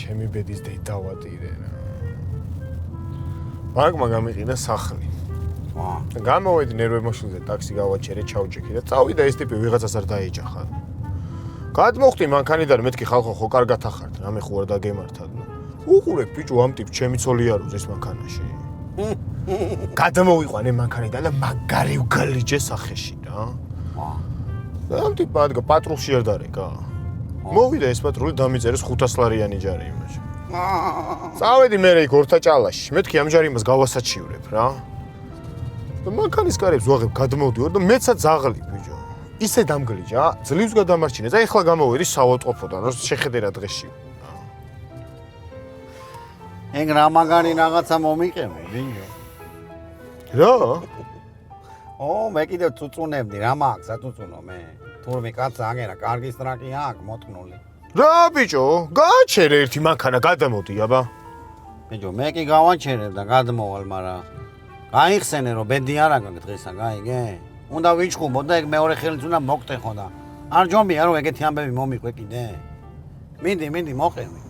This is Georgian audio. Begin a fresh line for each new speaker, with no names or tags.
ჩემი ბედის დედა ვატირე რა. მაგმა გამიყიდა სახლი. გამოვედი ნერვემოშულზე ტაქსი გავაჩერე ჩავჯექი და წავიდა ეს ტიპი ვიღაცას არ დაეჯახა. გადმოხტი მანქანიდან მეთქი ხალხო ხო კარგად ახართ, რამე ხო არ დაგემართად. უყურებ ბიჭო ამ ტიპს ჩემი ცოლი არ უძეს მანქანაში. გადმოვიყვანე მანქანიდან და მაგარი უგალიჯე სახეში რა. და ამ ტიპმა ადგა პატრულში არ დარეკა. მოვიდა ეს პატრული დამიწერეს 500 ლარიანი ჯარი იმაში. წავედი მე იქ ორთაჭალაში. მეთქი ამ ჯარი იმას გავასაჩივრებ რა. და მანქანის კარებს ვაღებ გადმოვდივარ და მეცა ძაღლი ბიჭო. ისე დამგლიჯა, ძლივს გადამარჩინე და ეხლა გამოვედი საავადმყოფოდან, რომ შეხედე რა დღეში.
ეგ რა მაგარი რაღაცა მომიყევი, ბიჭო.
რა?
მე კიდევ წუწუნებდი, რა მაქვს აწუწუნო მე. თურმე კაცს აგერა, კარგი სტრაკი აქვს მოთნული.
რა ბიჭო, გააჩერე ერთი მანქანა გადამოდი აბა.
ბიჭო, მე კი გავაჩერებ და გადმოვალ, მაგრამ გაიხსენე რომ ბედი არა გაქვს დღესა, გაიგე? უნდა ვიჩხუბო და ეგ მეორე ხელიც უნდა მოგტეხო და არ ჯობია რომ ეგეთი ამბები მომიყვე კიდე. მინდი მოყევი.